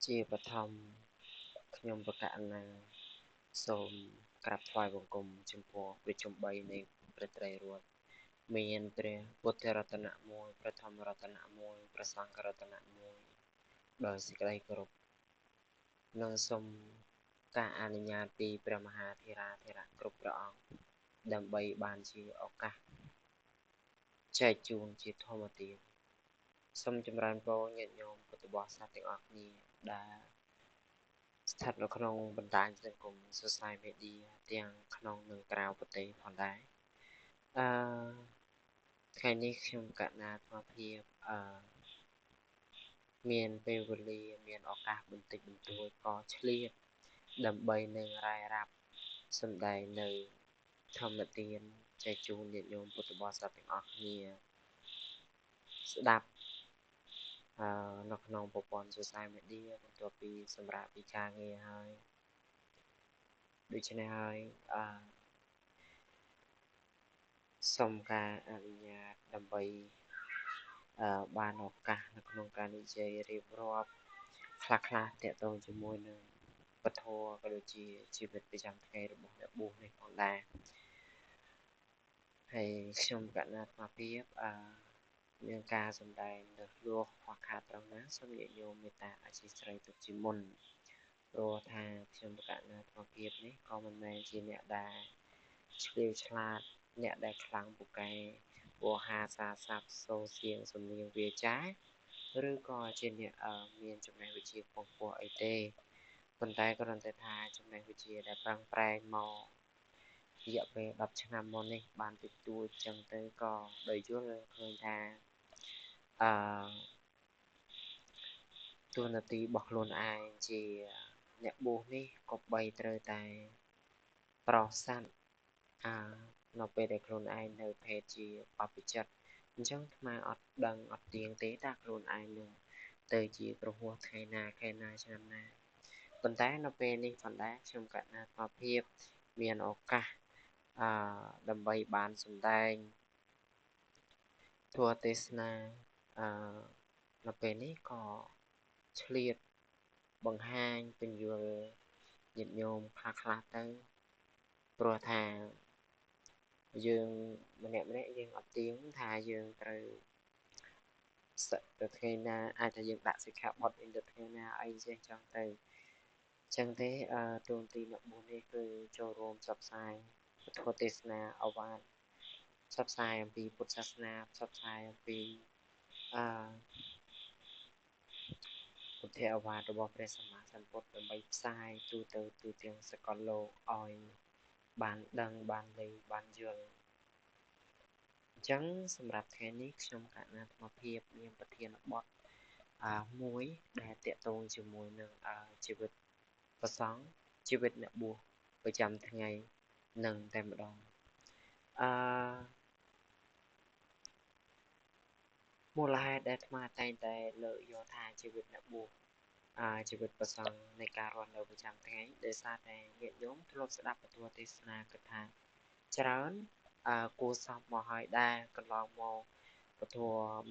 ជាបឋមខ្ញុំបកណាសូមក្រាបថ្វាយបង្គំចំពោះព្រះជន្ម3នៃព្រះត្រៃរតន៍មានព្រះពុទ្ធរតនៈ1ព្រះធម្មរតនៈ1ព្រះសង្ឃរតនៈ1ដោយសេចក្តីគោរពនិងសូមការអនុញ្ញាតពីព្រះមហាធេរាធិរាជគ្រប់ព្រះអង្គដើម្បីបានជាឱកាសចែកជូនជាធម្មទានសូមចម្រើនពរញាតិញោមពុទ្ធបរិស័ទទាំងអស់គ្នាដែលស្ថិតនៅក្នុងបណ្ដាញសង្គម Social Media ទាំងក្នុងនិងក្រៅប្រទេសផងដែរអឺថ្ងៃនេះខ្ញុំកណាអាត្មាភាពមានពេលវេលាមានឱកាសបន្តិចបន្តួចក៏ឆ្លៀតដើម្បីនឹងរាយរាប់សម្ដែងនៅធម្មទានចែកជូនញាតិញោមពុទ្ធបរិស័ទទាំងអស់គ្នាស្ដាប់នៅក្នុងប្រព័ន្ធ Social Media បន្ទាប់ពីសម្រាប់ពីការងារហើយដូច្នេះហើយសូមការអនុញ្ញាតដើម្បីបានឱកាសនៅក្នុងការនិយាយរៀបរាប់ខ្លះតាក់ទងជាមួយនឹងពធក៏ដូចជាជីវិតប្រចាំថ្ងៃរបស់អ្នកបួសនេះផងដែរហើយខ្ញុំកណាអាត្មាភាពមានការសម្ដែងលើសលួសខ្វះខាតត្រង់ណាសូមញាតិញោមមេត្តាអធិស្ឋានទុកជាមុនព្រោះថាខ្ញុំកណាអាត្មាភាពនេះក៏មិនមែនជាអ្នកដែលឆ្លៀវឆ្លាតអ្នកដែលខ្លាំងពូកែវោហាសាស័ព្ទសូសៀងសំនៀងវាចាឬក៏ជាអ្នកមានចំណេះវិជ្ជាខ្ពង់ខ្ពស់អីទេប៉ុន្តែគ្រាន់តែថាចំណេះវិជ្ជាដែលប្រឹងប្រែងមករយៈពេល10ឆ្នាំមកនេះបានតិចតួចចឹងទៅក៏ដោយយល់ឃើញថាតួនាទីរបស់ខ្លួនឯងជាអ្នកបួសនេះក៏បីត្រូវតែប្រោសស័ព្ទនៅពេលដែលខ្លួនឯងនៅភេទជាបព្វជិតអញ្ចឹងអាត្មាអត់ដឹងអត់ទៀងទេថាខ្លួនឯងនឹងទៅជាប្រហោះថ្ងៃណាឆ្នាំណាប៉ុន្តែនៅពេលនេះផងដែរខ្ញុំកណាអាត្មាភាពមានឱកាសដើម្បីបានសម្ដែងធម៌ទេសនានៅពេលនេះក៏ឆ្លៀតបង្ហាញពន្យល់ញាតិញោមខ្លះទៅព្រោះថាយើងម្នាក់យើងអត់ទៀងថាយើងត្រូវទៅថ្ងៃណាអាចថាយើងដាក់សិក្ខាបទទៅថ្ងៃណាអីចេះចង់ទៅចឹងទេទូនទីអ្នកបួសនេះគឺចូលរួមផ្សព្វផ្សាយពុទ្ធទេសនាអវាទផ្សព្វផ្សាយអំពីពុទ្ធសាសនាផ្សព្វផ្សាយអំពីពុទ្ធអវាទរបស់ព្រះសម្មាសម្ពុទ្ធដើម្បីផ្សាយទូទាំងសកលលោកឲ្យបានដឹងបានឮបានយល់អញ្ចឹងសម្រាប់ថ្ងៃនេះខ្ញុំកណាអាត្មាភាពមានប្រធានបទមួយដែលតាក់ទងជាមួយនឹងជីវិតប្រសង់ជីវិតអ្នកបួសប្រចាំថ្ងៃនឹងតែម្ដងមូលហេតុដែលអាត្មាតែងតែលើកយកថាជីវិតអ្នកបួសជីវិតប្រសង់នៃការរស់នៅប្រចាំថ្ងៃដោយសារតែញាតិញោមធ្លាប់ស្ដាប់ពធទេសនាគិតថាច្រើនគួរសមមកហើយដែរកន្លងមកពធ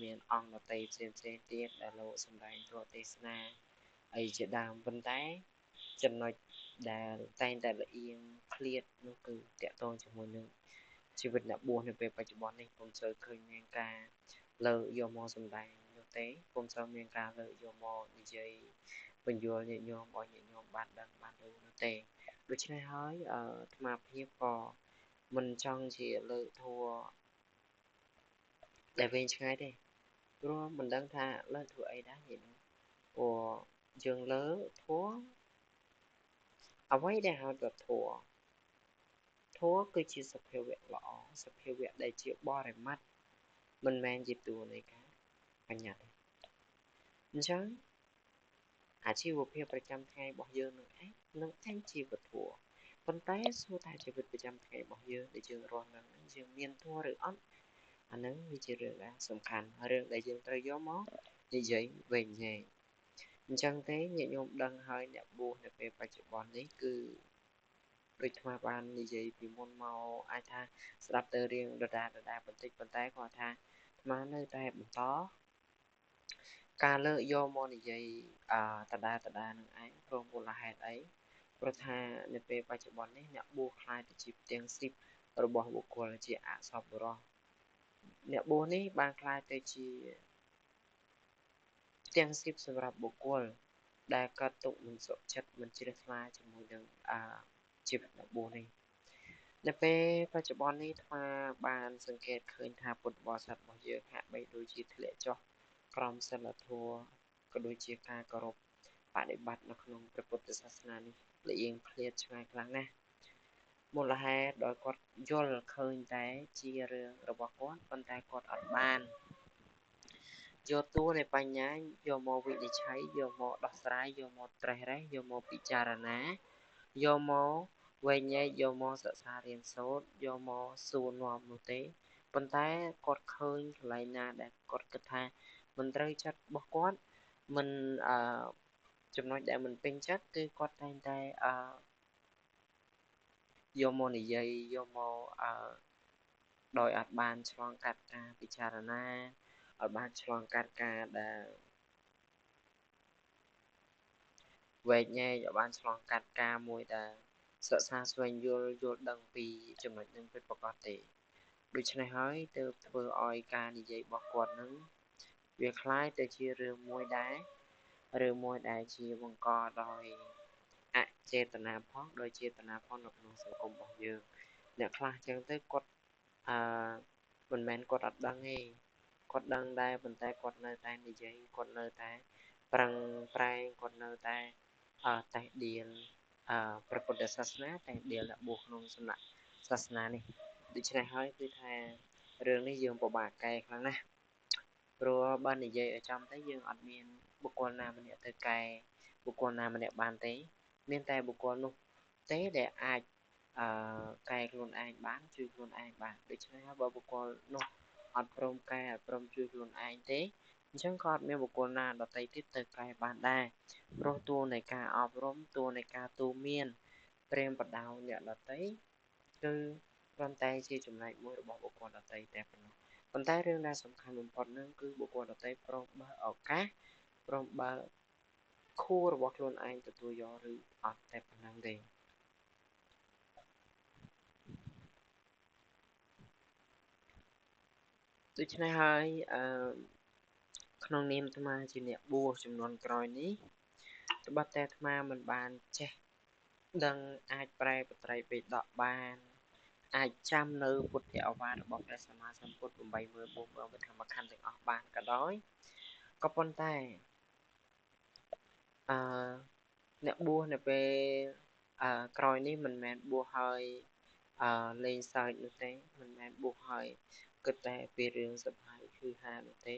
មានអង្គដតីផ្សេងទៀតដែលលោកសម្ដែងធម៌ទេសនាអីជាដើមប៉ុន្តែចំណុចដែលតែងតែលៀងឃ្លាតនោះគឺតាក់ទងជាមួយនឹងជីវិតអ្នកបួសនៅពេលបច្ចុប្បន្ននេះខ្ញុំសូវឃើញមានការលើកយកមកសម្ដែងនោះទេខ្ញុំសូវមានការលើកយកមកនិយាយបញ្យល់ញាតិញោមឲ្យញាតិញោមបានដឹងបានรู้នោះទេដូច្នេះហើយអាត្មាភាពក៏មិនចង់ជាលើកធัวដែលវែងឆ្ងាយទេព្រោះមិនដឹងថាលើកធัวអីដែរញាតិញោមព្រោះយើងលើកធัวអ្វីដែលហៅថាធัวគឺជាសភាវៈល្អសភាវៈដែលជាបរិមត្តមិនមែនជាតួនៃការបញ្ញត្តិអញ្ចឹងអាជីវភាពប្រចាំថ្ងៃរបស់យើងនឹងឯងជាវធัวប៉ុន្តែសួរថាជីវិតប្រចាំថ្ងៃរបស់យើងដែលយើងរស់នៅនឹងយើងមានធัวឬអត់អានឹងវាជារឿងដែលសំខាន់រឿងដែលយើងត្រូវយកមកនិយាយវែងញែកអញ្ចឹងទេញាតិញោមដឹងហើយអ្នកបួសនៅពេលបច្ចុប្បន្ននេះគឺដូចថ្មបាននិយាយពីមុនមកអាចថាស្ដាប់ទៅរៀងដដែលបន្តិចប៉ុន្តែគាត់ថាថ្មនៅតែបន្ត ការលើកយកមកនិយាយតដានឹងឯងព្រមមូលហេតុអីព្រោះថានៅពេលបច្ចុប្បន្ននេះអ្នកបួសខ្លាចទៅជាផ្ទាំងស៊ីបរបស់បុគ្គលជាអសប្បុរសអ្នកបួសនេះបានខ្លាចទៅជាផ្ទាំងស៊ីបសម្រាប់បុគ្គលដែលកើតទុកមិនសុខចិត្តមិនជ្រះថ្លាជាមួយនឹងជីវិតអ្នកបួសនេះនៅពេលបច្ចុប្បន្ននេះថ្មបានសង្កេតឃើញថាពុទ្ធបរិស័ទរបស់យើងហាក់បីដូចជាធ្លាក់ចុះក្រមសីលធម៌ក៏ដូចជាការគោរពបដិបត្តិនៅក្នុងព្រះពុទ្ធសាសនានេះល្អៀងឃ្លាតឆ្ងាយខ្លាំងណាស់មូលហេតុដោយគាត់យល់ឃើញតែជារឿងរបស់គាត់ប៉ុន្តែគាត់អត់បានយកតួនៃបញ្ញាយកមកវិនិច្ឆ័យយកមកដោះស្រាយយកមកត្រេះរេះយកមកពិចារណាយកមកវែងញែកយកមកសិក្សារៀនសូត្រយកមកសួរនាំនោះទេប៉ុន្តែគាត់ឃើញកន្លែងណាដែលគាត់គិតថាមិនត្រូវចិត្តរបស់គាត់មិនចំណុចដែលមិនពេញចិត្តគឺគាត់តែងតែយកមកនិយាយយកមកដោយអត់បានឆ្លងកាត់ការពិចារណាអត់បានឆ្លងកាត់ការដែលវែកញែកអត់បានឆ្លងកាត់ការមួយដែលសិក្សាស្វែងយល់ដឹងពីចំណុចនឹងពិតប្រាកដទេដូច្នេះហើយទើបធ្វើឲ្យការនិយាយរបស់គាត់នឹងវាคล้ายទៅជារឿងមួយដែលជាបង្កដោយអចេតនាផងដោយចេតនាផងនៅក្នុងសង្គមរបស់យើងអ្នកខ្លះចឹងទៅគាត់មិនមែនគាត់អត់ដឹងទេគាត់ដឹងដែរប៉ុន្តែគាត់នៅតែនិយាយគាត់នៅតែប្រឹងប្រែងគាត់នៅតែតេះដៀលព្រះពុទ្ធសាសនាតេះដៀលអ្នកបួសក្នុងសំណាក់សាសនានេះដូច្នេះហើយគឺថារឿងនេះយើងពិបាកកែខ្លាំងណាស់ព្រោះបើនិយាយឲ្យចំទៅយើងអត់មានបុគ្គលណាម្នាក់ទៅកែបុគ្គលណាម្នាក់បានទេមានតែបុគ្គលនោះទេដែលអាចកែខ្លួនឯងបានជួយខ្លួនឯងបានដូច្នេះហើយបើបុគ្គលនោះអត់ព្រមកែអត់ព្រមជួយខ្លួនឯងទេអញ្ចឹងក៏អត់មានបុគ្គលណាដទៃទៀតទៅកែបានដែរព្រោះតួនៃការអប់រំតួនៃការទូន្មានព្រាមបដៅអ្នកដទៃគឺគ្រាន់តែជាចំណែកមួយរបស់បុគ្គលដទៃតែប៉ុណ្ណោះប៉ុន្តែរឿងដែលសំខាន់បំផុតនឹងគឺបុគ្គលដទៃព្រមបើកឱកាសព្រមបើកខួររបស់ខ្លួនឯងទទួលយកឬអត់តែប៉ុណ្ណឹងទេដូច្នេះហើយក្នុងនាមអាត្មាជាអ្នកបួសចំនួនក្រោយនេះត្បិតតែអាត្មាមិនបានចេះដឹងអាចប្រែបត្រៃបិដកបានអាចចាំនៅពុទ្ធអវាទរបស់ព្រះសម្មាសម្ពុទ្ធ80000 40000វិធម្មខណ្ឌទាំងអស់បានក៏ដោយក៏ប៉ុន្តែអ្នកបួសនៅពេលក្រោយនេះមិនមែនបួសហើយលេងសើចនោះទេមិនមែនបួសហើយគិតតែពីរឿងសប្បាយគឺហានោះទេ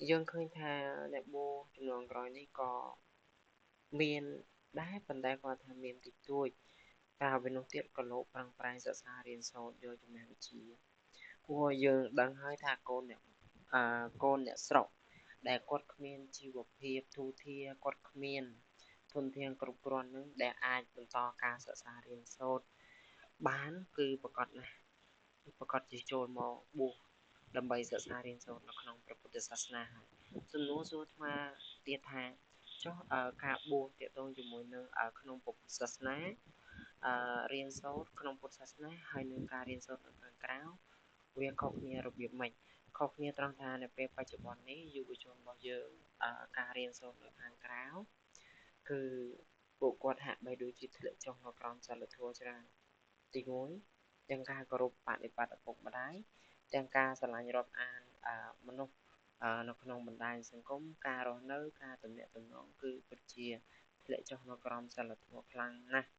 យើងឃើញថាអ្នកបួសចំនួនក្រោយនេះក៏មានដែរប៉ុន្តែគាត់ថាមានតិចតួចក្រៅពីនោះទៀតក៏លោកប្រឹងប្រែងសិក្សារៀនសូត្រយកចំណេះវិជ្ជាព្រោះយើងដឹងហើយថាកូនអ្នកស្រុកដែលគាត់គ្មានជីវភាពទូធាគាត់គ្មានធនធានគ្រប់គ្រាន់នឹងដែលអាចបន្តការសិក្សារៀនសូត្របានគឺប្រកបណាស់ប្រកបជាចូលមកបួសដើម្បីសិក្សារៀនសូត្រនៅក្នុងព្រះពុទ្ធសាសនាហើយសំណួរសួរអាត្មាទៀតថាចុះការបួសទាក់ទងជាមួយនឹងក្នុងពុទ្ធសាសនារៀនសូត្រក្នុងពុទ្ធសាសនាហើយនឹងការរៀនសូត្រនៅខាងក្រៅវាខុសគ្នារបៀបម៉េចខុសគ្នាត្រង់ថានៅពេលបច្ចុប្បន្ននេះយុវជនរបស់យើងការរៀនសូត្រនៅខាងក្រៅគឺពួកគាត់ហាក់បីដូចជាធ្លាក់ចុះនៅក្រោមសីលធម៌ច្រើនទី1ទាំងការគោរពបដិបត្តិឪពុកម្ដាយទាំងការស្រឡាញ់រាប់អានមនុស្សនៅក្នុងបណ្ដាញសង្គមការរស់នៅការទំនាក់ទំនងគឺពិតជាធ្លាក់ចុះនៅក្រោមសីលធម៌ខ្លាំងណាស់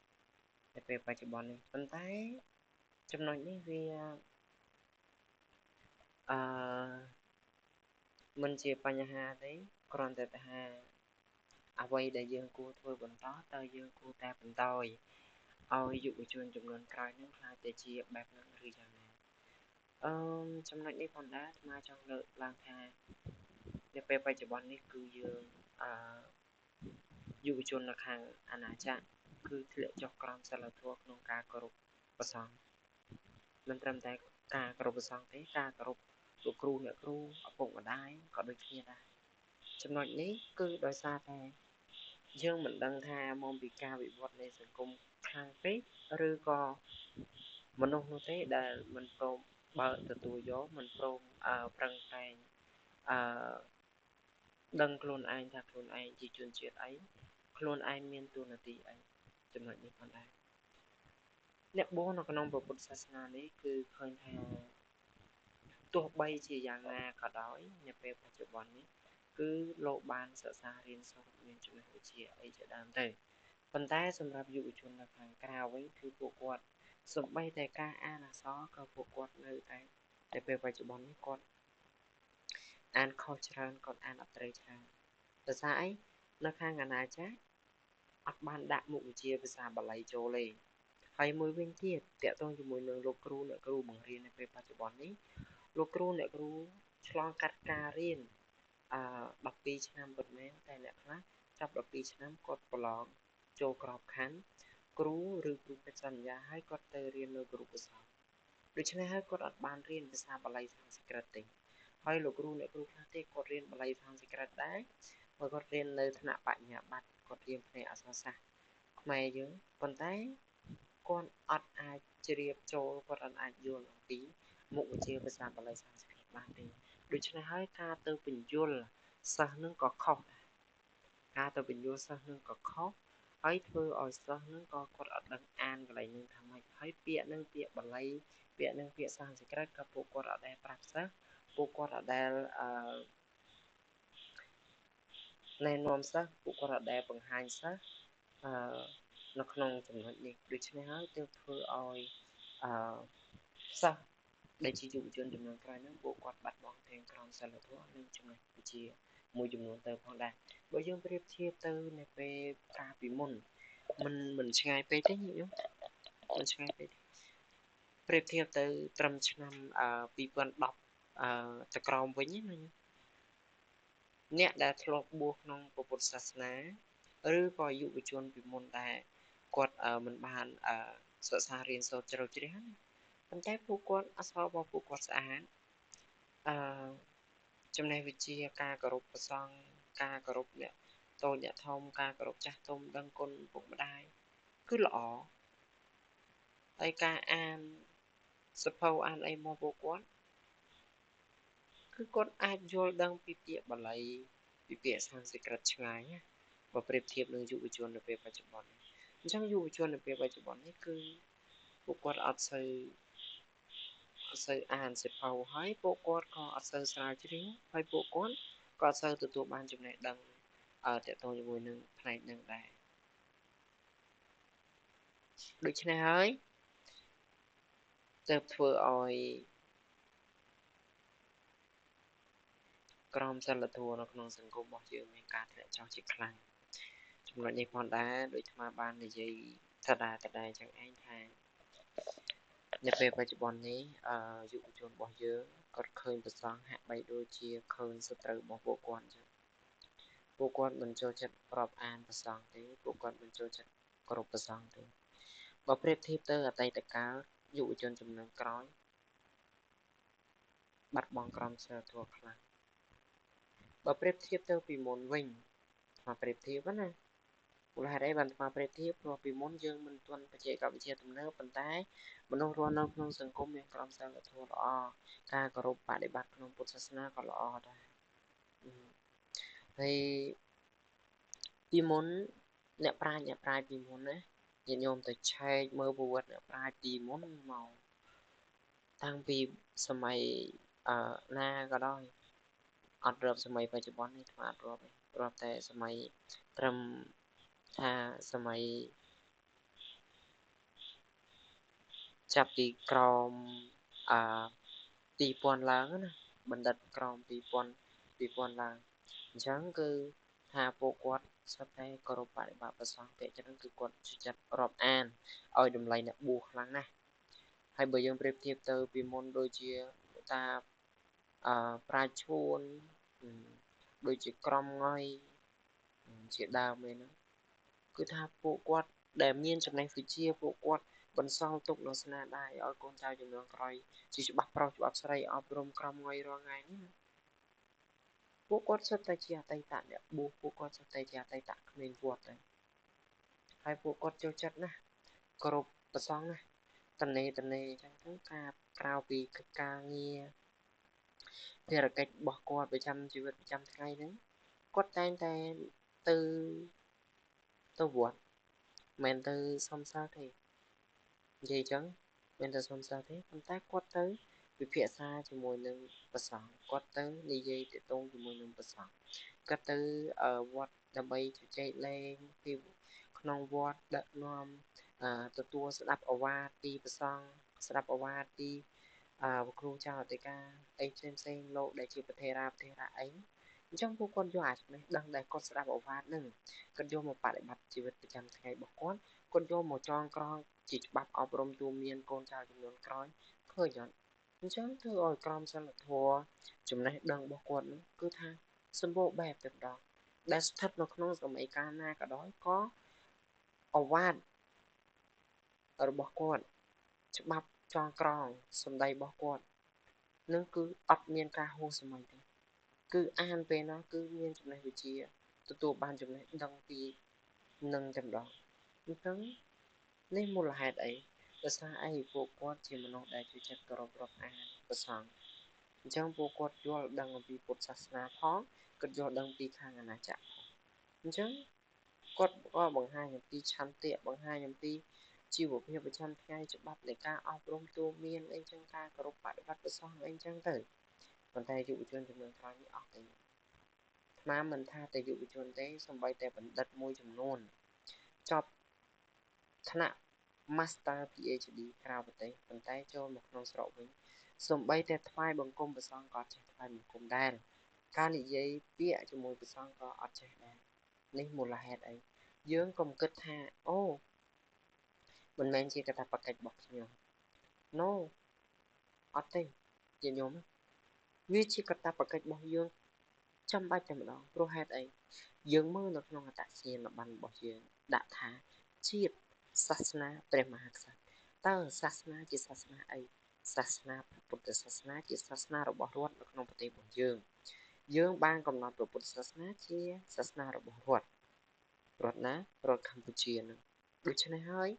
នៅពេលបច្ចុប្បន្ននេះប៉ុន្តែចំណុចនេះវាមិនជាបញ្ហាទេគ្រាន់តែថាអ្វីដែលយើងគួរធ្វើបន្តតើយើងគួរតែបន្តឲ្យយុវជនចំនួនក្រោយនឹងខ្លាចទៅជាបែបហ្នឹងឬយ៉ាងណាចំណុចនេះផងដែរអាត្មាចង់លើកឡើងថានៅពេលបច្ចុប្បន្ននេះគឺយើងយុវជននៅខាងអាណាចក្រគឺធ្លាក់ចុះក្រោមសីលធម៌ក្នុងការគោរពព្រះសង្ឃមិនត្រឹមតែការគោរពព្រះសង្ឃទេការគោរពលោកគ្រូអ្នកគ្រូឪពុកម្ដាយក៏ដូចគ្នាដែរ ចំណុចនេះគឺដោយសារតែយើងមិនដឹងថាមកពីការវិវត្តនៃសង្គមខ្លាំងពេកឬក៏មនុស្សនោះទេដែលមិនព្រមបើកទទួលយកមិនព្រមប្រឹងប្រែងអឺដឹងខ្លួនឯងថាខ្លួនឯងជាជនជាតិអីខ្លួនឯងមានតួនាទីអីចំណុចនេះផងដែរអ្នកបួសនៅក្នុងពុទ្ធសាសនានេះគឺឃើញថាទោះបីជាយ៉ាងណាក៏ដោយនៅពេលបច្ចុប្បន្ននេះគឺលោកបានសិក្សារៀនសូត្រមានចំណេះវិជ្ជាអីជាដើមទៅប៉ុន្តែសម្រាប់យុវជននៅខាងក្រៅវិញគឺពួកគាត់សម្បីតែការអានអក្សរក៏ពួកគាត់នៅតែពេលបច្ចុប្បន្ននេះគាត់អានខុសច្រើនគាត់អានអត់ត្រូវច្រើនដោយសារអីនៅខាងអាណាចក្រអត់បានដាក់មុខវិជ្ជាភាសាបាលីចូលទេហើយមួយវិញទៀតតាក់ទងជាមួយនឹងលោកគ្រូអ្នកគ្រូបង្រៀននៅពេលបច្ចុប្បន្ននេះលោកគ្រូអ្នកគ្រូឆ្លងកាត់ការរៀន12ឆ្នាំពិតមែនតែអ្នកខ្លះចាប់12ឆ្នាំគាត់ប្រឡងចូលក្របខ័ណ្ឌគ្រូឬគ្រូកិច្ចសន្យាហើយគាត់ទៅរៀននៅគ្រូប្រសពដូច្នេះហើយគាត់អត់បានរៀនភាសាបាលីសំស្ក្រឹតទេហើយលោកគ្រូអ្នកគ្រូខ្លះទេគាត់រៀនបាលីសំស្ក្រឹតដែរហើយគាត់រៀននៅថ្នាក់បញ្ញាបត្រគាត់រៀនផ្នែកអក្សរសាស្ត្រខ្មែរយើងប៉ុន្តែគាត់អត់អាចជ្រាបចូលគាត់អត់អាចយល់អំពីមុខវិជ្ជាភាសាបាលីសំស្ក្រឹតបានទេដូច្នេះហើយការទៅបញ្យល់សិស្សនឹងក៏ខុសដែរការទៅបញ្យល់សិស្សនឹងក៏ខុសហើយធ្វើឲ្យសិស្សនឹងក៏គាត់អត់ដឹងអានកន្លែងនឹងថាម៉េចហើយពាក្យនឹងពាក្យបាលីពាក្យនឹងពាក្យសំស្ក្រឹតក៏ពួកគាត់អត់ដែលប្រាប់សិស្សពួកគាត់អត់ដែលណែនាំសិស្សពួកគាត់អត់ដែលបង្ហាញសិស្សនៅក្នុងចំណុចនេះដូច្នេះហើយទើបធ្វើឲ្យសិស្សដែលជាយុវជនចំនួនក្រោយហ្នឹងពួកគាត់បាត់បង់ទាំងក្រមសីលធម៌និងចំណេះវិជ្ជាមួយចំនួនទៅផងដែរបើយើងប្រៀបធៀបទៅនៅពេលកាលពីមុនមិនឆ្ងាយពេកទេញោមមិនឆ្ងាយពេកប្រៀបធៀបទៅត្រឹមឆ្នាំ2010ទៅក្រោមវិញណាញោមអ្នកដែលធ្លាប់បួសក្នុងពុទ្ធសាសនាឬក៏យុវជនពីមុនដែរគាត់មិនបានសិក្សារៀនសូត្រជ្រៅជ្រះណាប៉ុន្តែពួកគាត់អក្សររបស់ពួកគាត់ស្អាតចំណេះវិជ្ជាការគោរពព្រះសង្ឃការគោរពអ្នកតូចអ្នកធំការគោរពចាស់ទុំដឹងគុណពុកម្ដាយគឺល្អហើយការអានសភៅអានអីមកពួកគាត់គឺគាត់អាចយល់ដឹងពីពាក្យបាលីពីពាក្យសំស្ក្រឹតឆ្ងាយណាបើប្រៀបធៀបនឹងយុវជននៅពេលបច្ចុប្បន្នអញ្ចឹងយុវជននៅពេលបច្ចុប្បន្ននេះគឺពួកគាត់អត់សូវអានសៀវភៅហើយពួកគាត់ក៏អត់សូវស្រាវជ្រាវហើយពួកគាត់ក៏អត់សូវទទួលបានចំណេះដឹងទាក់ទងជាមួយនឹងផ្នែកនឹងដែរដូច្នេះហើយទើបធ្វើឲ្យក្រមសីលធម៌នៅក្នុងសង្គមរបស់យើងមានការធ្លាក់ចុះជាខ្លាំងចំណុចនេះផងដែរដូចអាត្មាបាននិយាយដដែលចឹងឯងថានៅពេលបច្ចុប្បន្ននេះយុវជនរបស់យើងគាត់ឃើញប្រសង់ហាក់បីដូចជាឃើញសត្រូវរបស់ពួកគាត់អញ្ចឹងពួកគាត់មិនចូលចិត្តរាប់អានប្រសង់ទេពួកគាត់មិនចូលចិត្តគោរពប្រសង់ទេបើប្រៀបធៀបទៅអតីតកាលយុវជនចំនួនក្រោយបាត់បង់ក្រមសីលធម៌ខ្លាំងបើប្រៀបធៀបទៅពីមុនវិញមកប្រៀបធៀបណាមូលហេតុអីបានអាត្មាប្រៀបធៀបព្រោះពីមុនយើងមិនទាន់បច្ចេកវិទ្យាទំនើបប៉ុន្តែមនុស្សរស់នៅក្នុងសង្គមមានក្រមសីលធម៌ល្អការគោរពបដិបត្តិក្នុងពុទ្ធសាសនាក៏ល្អដែរហើយពីមុនអ្នកប្រាជ្ញពីមុនណាញាតិញោមទៅឆែកមើលប្រវត្តិអ្នកប្រាជ្ញពីមុនមកតាំងពីសម័យណាក៏ដោយអត់រាប់សម័យបច្ចុប្បន្ននេះអាត្មាអត់រាប់តែសម័យត្រឹមថាសម័យចាប់ពីក្រោម2000ឡើងណាបណ្ឌិតក្រោម2000ឡើងអញ្ចឹងគឺថាពួកគាត់សុទ្ធតែគោរពបដិបត្តិព្រះសង្ឃពាក្យច្រើនគឺគាត់ចិត្តរាប់អានឲ្យតម្លៃអ្នកបួសខ្លាំងណាស់ហើយបើយើងប្រៀបធៀបទៅពីមុនដូចជាតាប្រាជ្ញឈួនដូចជាក្រមង៉ុយជាដើមឯហ្នឹងគឺថាពួកគាត់ដែលមានចំណេះវិជ្ជាពួកគាត់បន្សល់ទុកនៅស្នាដៃឲ្យកូនចៅជំនាន់ក្រោយជាច្បាប់ប្រុសច្បាប់ស្រីអប់រំក្រមង៉ុយរាល់ថ្ងៃនេះ ពួកគាត់សុទ្ធតែជាអតីតអ្នកបួសពួកគាត់សុទ្ធតែជាអតីតក្មេងវត្តហើយពួកគាត់ចូលចិត្តណាស់គោរពព្រះសង្ឃណាស់តនេអញ្ចឹងទៅការក្រៅពីកិច្ចការងារភារកិច្ចរបស់គាត់ប្រចាំជីវិតប្រចាំថ្ងៃហ្នឹងគាត់តែងតែទៅវត្តមិនទៅសំសាទេនិយាយចឹងមិនទៅសំសាទេប៉ុន្តែគាត់ទៅវិភាសាជាមួយនឹងព្រះសង្ឃគាត់ទៅនិយាយទាក់ទងជាមួយនឹងព្រះសង្ឃគាត់ទៅវត្តដើម្បីជជែកលេងពីក្នុងវត្តដឹកនាំទទួលស្ដាប់ឱវាទពីព្រះសង្ឃស្ដាប់ឱវាទពីគ្រូចៅអធិការអីផ្សេងលោកដែលជាប្រធារាអីអញ្ចឹងពួកគាត់យកអាចំណេះដឹងដែលគាត់ស្ដាប់ឱវាទនឹងគាត់យកមកបដិបត្តិជីវិតប្រចាំថ្ងៃរបស់គាត់យកមកចងក្រងជាច្បាប់អប់រំទូមានកូនចៅចំនួនក្រោយឃើញអត់អញ្ចឹងធ្វើឲ្យក្រមសីលធម៌ចំណេះដឹងរបស់គាត់នឹងគឺថាសម្បូរបែបទៅម្ដងដែលស្ថិតនៅក្នុងសម័យកាលណាក៏ដោយក៏ឱវាទរបស់គាត់ច្បាប់ចងក្រងសម្ដីរបស់គាត់នឹងគឺអត់មានការហួសសម័យទេគឺអានពេលណាគឺមានចំណេះវិជ្ជាទទួលបានចំណេះដឹងពីនឹងតែម្ដងអញ្ចឹងនេះមូលហេតុអីដោយសារអីពួកគាត់ជាមនុស្សដែលជួយចិត្តគោរពរាប់អានព្រះសង្ឃអញ្ចឹងពួកគាត់យល់ដឹងអំពីពុទ្ធសាសនាផងគាត់យល់ដឹងពីខាងអាណាចក្រផងអញ្ចឹងគាត់ក៏បង្ហាញអំពីឆន្ទៈបង្ហាញអំពីជីវភាពប្រចាំថ្ងៃច្បាប់នៃការអប់រំទូមានអីចឹងការគោរពបដិបត្តិព្រះសង្ឃអីចឹងទៅប៉ុន្តែយុវជនចំនួនក្រោយនេះអត់ទេថ្មមិនថាតែយុវជនទេសូម្បីតែបណ្ឌិតមួយចំនួនចប់ថ្នាក់ Master PhD ក្រៅប្រទេសប៉ុន្តែចូលមកក្នុងស្រុកវិញសូម្បីតែថ្វាយបង្គំព្រះសង្ឃក៏ចេះថ្វាយបង្គំដែរការនិយាយពាក្យជាមួយព្រះសង្ឃក៏អត់ចេះដែរនេះមូលហេតុអីយើងកុំគិតថាអូមិនមែនជាកាតព្វកិច្ចរបស់ខ្ញុំ No អត់ទេជាខ្ញុំវាជាកាតព្វកិច្ចរបស់យើងចាំបាច់តែម្ដងព្រោះហេតុអីយើងមើលនៅក្នុងអត្តសញ្ញាណប័ណ្ណរបស់យើងដាក់ថាជាតិសាសនាព្រះមហាក្សត្រតើសាសនាជាសាសនាអីសាសនាពុទ្ធសាសនាជាសាសនារបស់រដ្ឋនៅក្នុងប្រទេសរបស់យើងបានកំណត់ពុទ្ធសាសនាជាសាសនារបស់រដ្ឋណារដ្ឋកម្ពុជានឹងដូច្នេះហើយ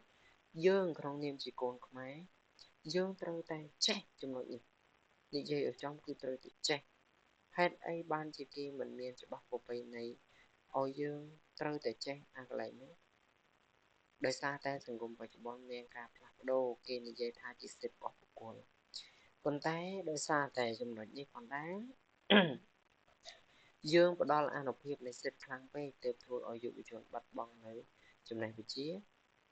យើងក្នុងនាមជាកូនខ្មែរយើងត្រូវតែចេះចំណុចនេះនិយាយឲ្យចំគឺត្រូវតែចេះហេតុអីបានជាគេមិនមានច្បាប់ប្រពៃណីឲ្យយើងត្រូវតែចេះអាកន្លែងនេះដោយសារតែសង្គមបច្ចុប្បន្នមានការផ្លាស់ប្ដូរគេនិយាយថាជាសិទ្ធិរបស់បុគ្គលប៉ុន្តែដោយសារតែចំណុចនេះផងដែរយើងផ្ដល់អានុភាពនៃសិទ្ធិខ្លាំងពេកទើបធ្វើឲ្យយុវជនបាត់បង់នៅចំណេះវិជ្ជា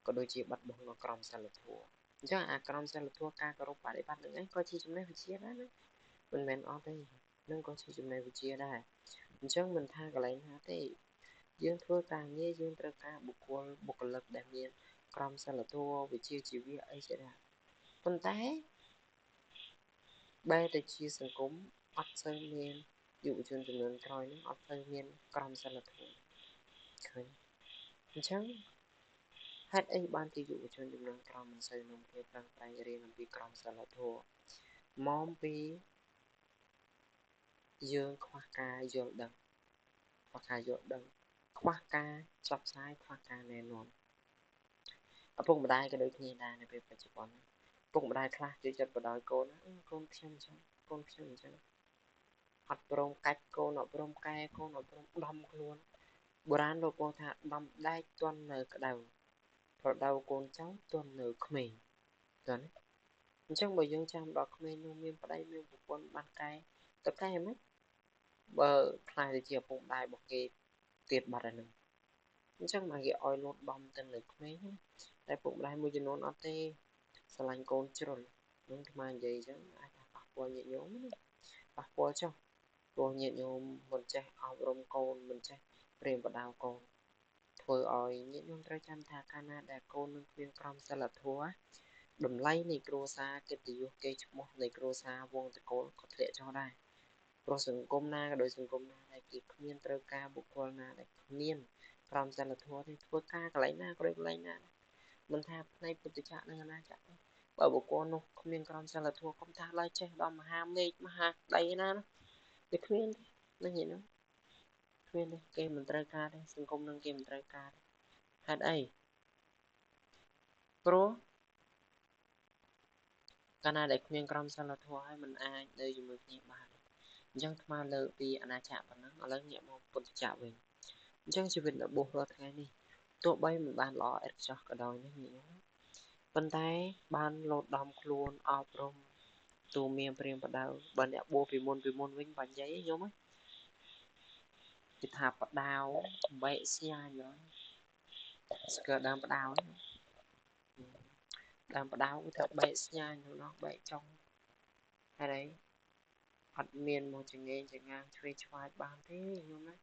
ក៏ដូចជាបាត់បង់នៅក្រមសីលធម៌អញ្ចឹងអាក្រមសីលធម៌ការគោរពបដិបត្តិនឹងឯងក៏ជាចំណេះវិជ្ជាដែរណាមិនមែនអត់ទេនឹងក៏ជាចំណេះវិជ្ជាដែរអញ្ចឹងមិនថាកន្លែងណាទេយើងធ្វើការងារយើងត្រូវការបុគ្គលិកដែលមានក្រមសីលធម៌វិជ្ជាជីវៈអីជាដែរប៉ុន្តែបែរទៅជាសង្គមអត់សូវមានយុវជនចំនួនក្រោយនេះអត់សូវមានក្រមសីលធម៌ឃើញអញ្ចឹងហេតុអីបានជាយុវជនចំនួនក្រោយមិនសូវនាំគ្នាប្រឹងប្រែងរៀនអំពីក្រមសីលធម៌មកពីយើងខ្វះការយល់ដឹងខ្វះការផ្សព្វផ្សាយខ្វះការណែនាំឪពុកម្ដាយក៏ដូចគ្នាដែរនៅពេលបច្ចុប្បន្នឪពុកម្ដាយខ្លះជួយចិត្តបដ ாய் កូនកូនខ្ញុំអញ្ចឹងកូនខ្ញុំអញ្ចឹងអត់ព្រមកាច់កូនអត់ព្រមកែកូនអត់ព្រមដំខ្លួនបុរាណលោកពោលថាដំដែកទាន់នៅក្តៅប្រដៅកូនចៅទាន់នៅក្មេងឃើញអញ្ចឹងបើយើងចាំដល់ក្មេងនោះមានប្តីមានប្រពន្ធបានកែទៅកែមិនបើខ្លាចទៅជាឪពុកម្ដាយរបស់គេទៀតបាត់ហើយនឹងអញ្ចឹងមកគេឲ្យលូតដំទៅនៅក្មេងតែពុកម្ដាយមួយចំនួនអត់ទេស្រឡាញ់កូនជ្រុលនឹងថ្មនិយាយអញ្ចឹងអាចប៉ះពាល់ញាតិញោមណាប៉ះពាល់ចុះព្រោះញាតិញោមមិនចេះអប់រំកូនមិនចេះប្រៀនប្រដៅកូនធ្វើឲ្យញាតិញោមត្រូវចាំថាកាលណាដែលកូននឹងគ្មានក្រមសីលធម៌តម្លៃនៃគ្រួសារកិត្តិយសកេរ្តិ៍ឈ្មោះនៃគ្រួសារវង្សត្រកូលក៏ធ្លាក់ចុះដែរព្រោះសង្គមណាក៏ដោយសង្គមណាដែលគេគ្មានត្រូវការបុគ្គលណាដែលគ្មានក្រមសីលធម៌ទេធ្វើការកន្លែងណាក៏ដូចកន្លែងណាមិនថាផ្នែកពុទ្ធចក្រនិងអាណាចក្របើបុគ្គលនោះគ្មានក្រមសីលធម៌កុំថាឡើយចេះដល់មហាមេឃមហាក្តីណាវាគ្មាន nó vậy đó khuyên đi kia mìnhត្រូវការទេសង្គមនឹងគេមិនត្រូវការហេតុអីព្រោះកាលណាដែលគ្មានក្រមសីលធម៌ហើយมันអាចនៅជាមួយគ្នាបានអញ្ចឹងថ្មលើកពីអាណាចក្រប៉ុណ្ណឹងឥឡូវងាកមកពុទ្ធចក្រវិញអញ្ចឹងជីវិតរបស់រាល់ថ្ងៃនេះទោះបីមិនបានល្អឥតខ្ចោះក៏ដោយនេះញោមប៉ុន្តែបានលោតដំខ្លួនអប់រំទូមានព្រាមបដៅបើអ្នកបួសពីមុនវិញបាញ់និយាយញោមគេថាបដាវបែកស្ញាញ់ស្គាល់ដើមបដាវដើមបដាវគឺថាបែកស្ញាញ់នោះបែកចុងហើយអត់មានមកចងេងចងាងឆ្វេងឆ្វាយបានទេញោមណា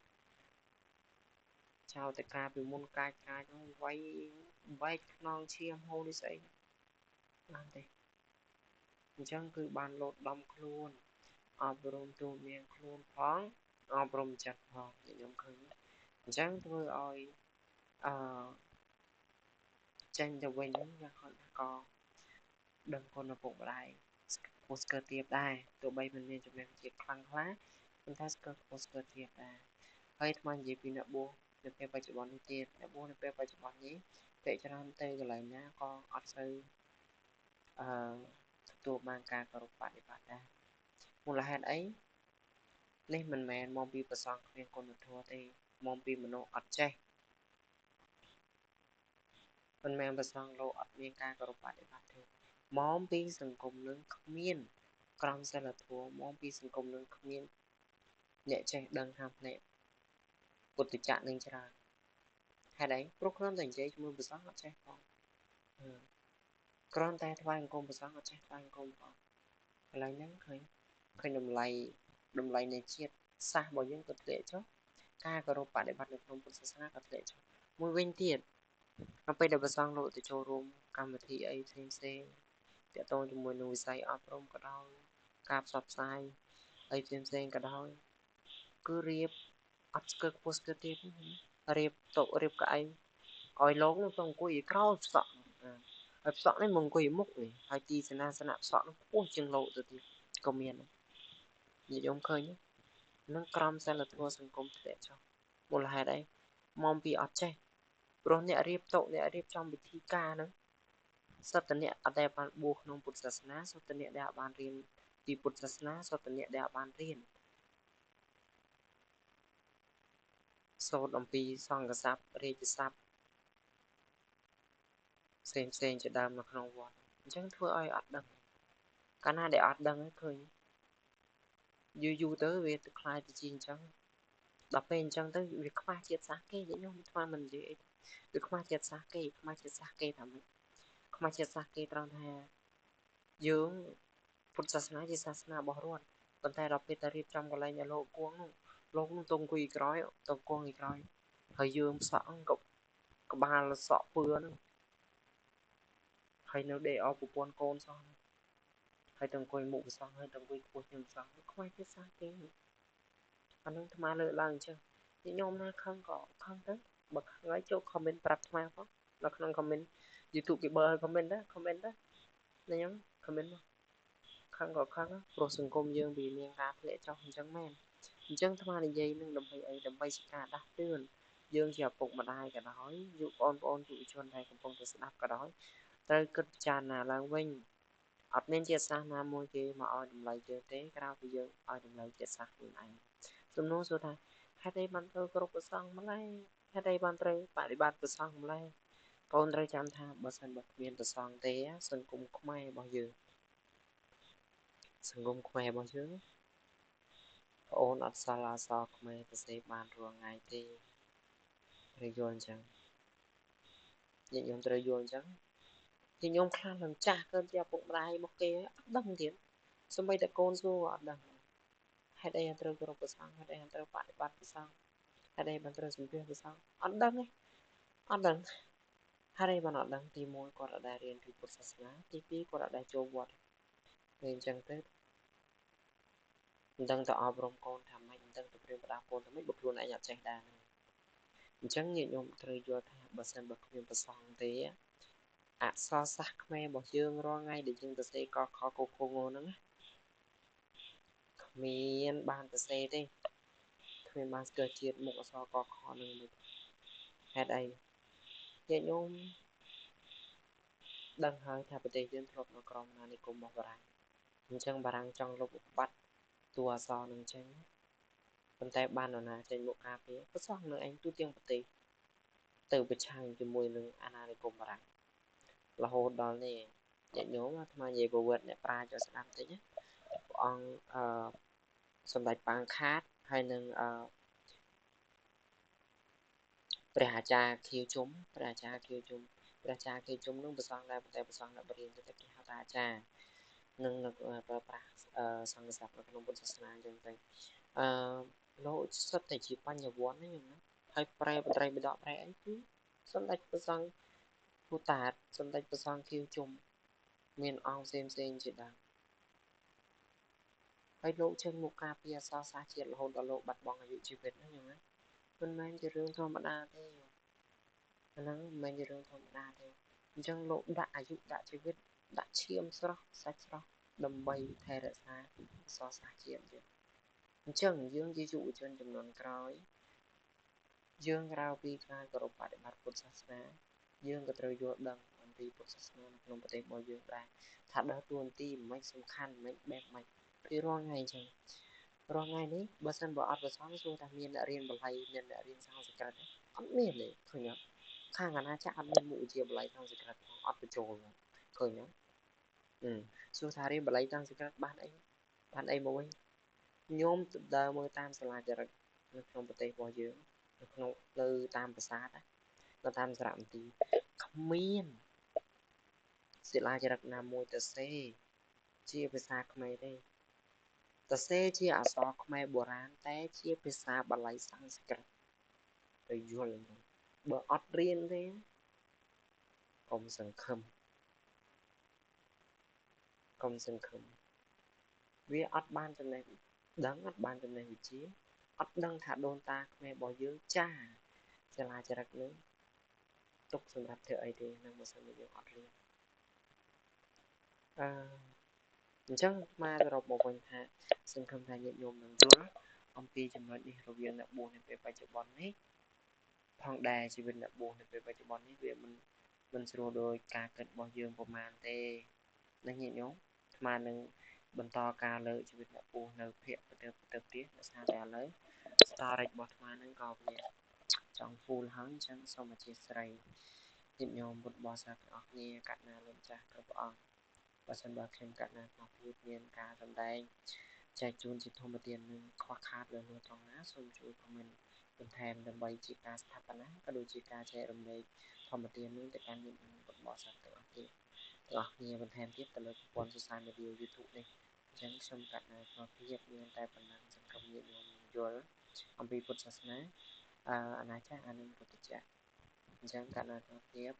ចោលតកាពីមុនកាចនោះវាយបែកខ្នងឈាមហូរនេះស្អីបានទេអញ្ចឹងគឺបានលោតដំខ្លួនអប់រំទូមានខ្លួនផងអប់រំចិត្តផងខ្ញុំឃើញអញ្ចឹងធ្វើឲ្យអឺចេញទៅវិញយ៉ាងគាត់ក៏ដឹងគុណឪពុកម្ដាយពោះស្កើទៀបដែរទោះបីមិនមានចំណេះវិជ្ជាខ្លាំងខ្លាប៉ុន្តែស្កើពោះស្កើទៀបដែរហើយថ្មនិយាយពីអ្នកបួសនៅពេលបច្ចុប្បន្ននេះទៀតអ្នកបួសនៅពេលបច្ចុប្បន្ននេះពាក្យច្រើនទៅកន្លែងណាក៏អត់សូវទទួលបានការគោរពបដិបត្តិដែរមូលហេតុអីនេះមិនមែនមកពីប្រសងគ្មានគុណធម៌ទេមកពីមនុស្សអត់ចេះមិនមែនប្រសងលោកអត់មានការគោរពបដិបត្តិទេមកពីសង្គមនឹងគ្មានក្រមសីលធម៌មកពីសង្គមនឹងគ្មានអ្នកចេះដឹងខាងផ្នែកពុទ្ធចក្រនឹងច្រើនហេតុអីព្រោះគ្រាន់តែនិយាយជាមួយប្រសងអត់ចេះផងគ្រាន់តែថ្វាយអង្គមប្រសងអត់ចេះថ្វាយអង្គមផងកន្លែងហ្នឹងឃើញតម្លៃនៃជាតិសាសរបស់យើងក៏ធ្លាក់ចុះការគោរពបដិបត្តិនៅក្នុងពុទ្ធសាសនាក៏ធ្លាក់ចុះមួយវិញទៀតនៅពេលដែលប្រសងលោកទៅចូលរួមកម្មវិធីអីផ្សេងទាក់ទងជាមួយនឹងវិស័យអប់រំក៏ដោយការផ្សព្វផ្សាយអីផ្សេងក៏ដោយគឺរៀបអត់ស្កើខ្ពស់ស្កើទៀតរៀបតុរៀបកៅអីឲ្យលោកនោះទៅអង្គុយក្រោយផ្សក់ហើយផ្សក់នេះមកអង្គុយមុខនេះហើយទីសេនាសនៈផ្សក់នោះខ្ពស់ជាងលោកទៅទៀតក៏មាននិយមឃើញនឹងក្រមសីលធម៌សង្គមធ្លាក់ចុះមូលហេតុអីមកពីអត់ចេះព្រោះអ្នករៀបតុអ្នករៀបចំពិធីការហ្នឹងសត្វតអ្នកអត់ដែលបានបួសក្នុងពុទ្ធសាសនាសត្វតអ្នកដែលបានរៀនពីពុទ្ធសាសនាសត្វតអ្នកដែលបានរៀនសូត្រអំពីសង្ឃស័ព្ទរាជស័ព្ទផ្សេងជាដើមនៅក្នុងវត្តអញ្ចឹងធ្វើឲ្យអត់ដឹងកាលណាដែលអត់ដឹងឃើញយូរទៅវាទៅខ្លាយទៅជាអញ្ចឹងដល់ពេលអញ្ចឹងទៅវាខ្វះជាតិសាសន៍គេខ្ញុំស្មានមិននិយាយអីវាខ្វះជាតិសាសន៍គេខ្វះជាតិសាសន៍គេថាម៉េចខ្វះជាតិសាសន៍គេត្រង់ថាយើងពុទ្ធសាសនាជាសាសនារបស់រដ្ឋប៉ុន្តែដល់ពេលតែរៀបចំកន្លែងឲ្យលោកគង់លោកនឹងទៅអង្គុយក្រោយទៅគង់ក្រោយហើយយើងផ្សក់ក៏ក្បាលសក់ពឿហ្នឹងហើយនៅដេកអោប្រពន្ធកូនសោះហើយទៅអង្គុយមុខប្រសងហើយទៅអង្គុយខ្ពស់ជាងប្រសងខ្វះជាតិសាសន៍គេអានឹងថ្មលើកឡើងអញ្ចឹងខ្ញុំណាខឹងក៏ខឹងទៅបើខឹងហើយចូល comment ប្រាប់ថ្មផងនៅក្នុង comment YouTube គេបើឲ្យ comment ដែរខ្ញុំ comment មកខឹងក៏ខឹងព្រោះសង្គមយើងវាមានការធ្លាក់ចុះអញ្ចឹងមែនអញ្ចឹងថ្មនិយាយនឹងដើម្បីអីដើម្បីជាការដាស់តឿនយើងជាឪពុកម្ដាយក៏ដោយយុវបងប្អូនយុវជនដែលកំពុងតែស្ដាប់ក៏ដោយត្រូវគិតពិចារណាឡើងវិញអត់មានជាសាសនាមួយគេមកឲ្យតម្លៃយើងទេក្រៅពីយើងឲ្យតម្លៃជាសាសខ្លួនឯងសំណួរសួរថាហេតុអីបានត្រូវគ្រប់ប្រសងម្ល៉េះហេតុអីបានត្រូវបដិបត្តិប្រសងម្ល៉េះកូនត្រូវចាំថាបើសិនបើគ្មានប្រសងទេសង្គមខ្មែររបស់យើងប្អូនអត់សល់អសរខ្មែរទៅសេបានរាល់ថ្ងៃទេត្រូវយល់អញ្ចឹងខ្ញុំត្រូវយល់អញ្ចឹងខ្ញុំខ្លាំងនឹងចាស់កើតជាឪពុកម្ដាយរបស់គេអត់ដឹងទៀតសូម្បីតែកូនសួរអត់ដឹងហេតុអីត្រូវគ្រប់ប្រសងហេតុអីត្រូវបដិបត្តិប្រសងហេតុអីបានត្រូវសំភាសប្រសងអត់ដឹងទេអត់ដឹងហេតុអីបានអត់ដឹងទី1គាត់អត់ដែលរៀនពីពុទ្ធសាសនាទី2គាត់អត់ដែលចូលវត្តពេលអញ្ចឹងទៅមិនដឹងទៅអប់រំកូនថាម៉េចមិនដឹងទៅព្រៀនប្រដៅកូនថាម៉េចបើខ្លួនឯងអត់ចេះដែរអញ្ចឹងញាតិញោមត្រូវយល់ថាបើសិនបើគ្មានប្រសងទេអក្សរសាស្ត្រខ្មែររបស់យើងរាល់ថ្ងៃដែលយើងទៅសេកខកគងហ្នឹងគ្មានបានទៅសេទេ គ្មានបានស្គាល់ជាតិមុខអក្សរកខនឹងមិនហេតុអីញាតិញោមដឹងហើយថាប្រទេសយើងធ្លាប់នៅក្រោមអាណានិគមរបស់បារាំងអញ្ចឹងបារាំងចង់លុបបំបាត់តួអក្សរនឹងចេញប៉ុន្តែបាននរណាចេញមកការពារក៏សោះនៅឯងទូទាំងប្រទេសទៅប្រឆាំងជាមួយនឹងអាណានិគមបារាំងរហូតដល់នេះញាតិញោមអាត្មានិយាយប្រវត្តិអ្នកប្រាជ្ញឲ្យស្ដាប់តិចព្រះអង្គសម្ដេចប៉ាងខាតហើយនឹងព្រះអាចារ្យខៀវជុំព្រះអាចារ្យខៀវជុំនឹងប្រសងដែរតែប្រសងអ្នកបរិញ្ញាទៅគេហៅថាអាចារ្យនឹងប្រើប្រាស់សង្ឃស័ព្ទនៅក្នុងពុទ្ធសាសនាអញ្ចឹងទៅលោកសុទ្ធតែជាបញ្ញវន្តហ្នឹងណាហើយប្រែបត្រៃបិដកប្រែអីគឺសម្ដេចប្រសងពូតាតសម្ដេចប្រសងខៀវជុំមានអង្គផ្សេងជាដើមហើយលោកចេញមកការពារអក្សរសាស្ត្រជាតិរហូតដល់លោកបាត់បង់អាយុជីវិតហ្នឹងណាមិនមែនជារឿងធម្មតាទេអាហ្នឹងមិនមែនជារឿងធម្មតាទេអញ្ចឹងលោកដាក់អាយុដាក់ជីវិតដាក់ឈាមស្រស់សាច់ស្រស់ដើម្បីថែរក្សាអក្សរសាស្ត្រជាតិយើងអញ្ចឹងយើងជាយុវជនចំនួនក្រោយយើងក្រៅពីការគោរពបដិបត្តិពុទ្ធសាសនាយើងក៏ត្រូវយល់ដឹងអំពីពុទ្ធសាសនានៅក្នុងប្រទេសរបស់យើងដែរថាដើរតួនាទីមិនសំខាន់មិនបែបម៉េចពីរាល់ថ្ងៃអញ្ចឹងរាល់ថ្ងៃនេះបើសិនបើអត់ប្រសងសួរថាមានអ្នករៀនបល័យមានអ្នករៀនសំស្ក្រឹតអត់មានទេឃើញអត់ខាងអាណាចក្រអត់មានមុខវិជ្ជាបល័យសំស្ក្រឹតអត់បញ្ចូលឃើញអត់សួរថារៀនបល័យសំស្ក្រឹតបានអីមកវិញញោមដើរមើលតាមសាលាចរិតនៅក្នុងប្រទេសរបស់យើងនៅតាមប្រាសាទនៅតាមសារមន្ទីរគ្មានសិលាចារឹកណាមួយទៅសេជាភាសាខ្មែរទេទៅសេជាអក្សរខ្មែរបុរាណតែជាភាសាបាលីសំស្ក្រឹតទៅយល់បើអត់រៀនទេកុំសង្ឃឹមវាអត់បានចំណេះដឹងអត់បានចំណេះវិជ្ជាអត់ដឹងថាដូនតាខ្មែររបស់យើងចាសាលាចារឹកនឹងទុកសម្រាប់ធ្វើអីទេនឹងបើសិនជាយើងអត់រៀនអញ្ចឹងមកសរុបមកវិញថាសង្ឃឹមថាញាតិញោមនឹងយល់អំពីចំណុចនេះរវាងអ្នកបួសនៅពេលបច្ចុប្បន្ននេះផងដែរជីវិតអ្នកបួសនៅពេលបច្ចុប្បន្ននេះវាមិនស្រួលដោយការគិតរបស់យើងប្រហែលទេណាញាតិញោមស្មាននឹងបន្តការលើកជីវិតអ្នកបួសនៅភាគទៅទៀតដោយសារតែឥឡូវ storage របស់ស្មាននឹងក៏វាចង់ full ហើយអញ្ចឹងសូមអធិស្ឋានញាតិញោមពុទ្ធបរិស័ទទាំងអស់គ្នាកណ្ណាលោកចាស់គ្រប់ព្រះអង្គបើសិនបើខ្ញុំកណ្ណាក្នុងភាពមានការសម្ដែងចែកជូនជាធម្មទាននឹងខ្វះខាតលើត្រង់ណាសូមជួយ comment បន្ថែមដើម្បីជាការស្ថាបនាក៏ដូចជាការចែករំលែកធម្មទាននឹងទៅកាន់ញាតិញោមពុទ្ធបរិស័ទទាំងអស់គ្នាបន្ថែមទៀតទៅលើប្រព័ន្ធ social media YouTube នេះអញ្ចឹងខ្ញុំកណ្ណាក្នុងភាពមានតែប៉ុណ្ណឹងសង្ឃឹមញាតិញោមយល់អំពីពុទ្ធសាសនាអាណាចារ្យអានឹងពុទ្ធចារ្យអញ្ចឹងកណ្ណាក្នុងភាព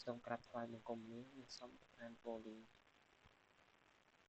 សូមក្រាបថ្វាយបង្គំលានិងសូមប្រទានពរលា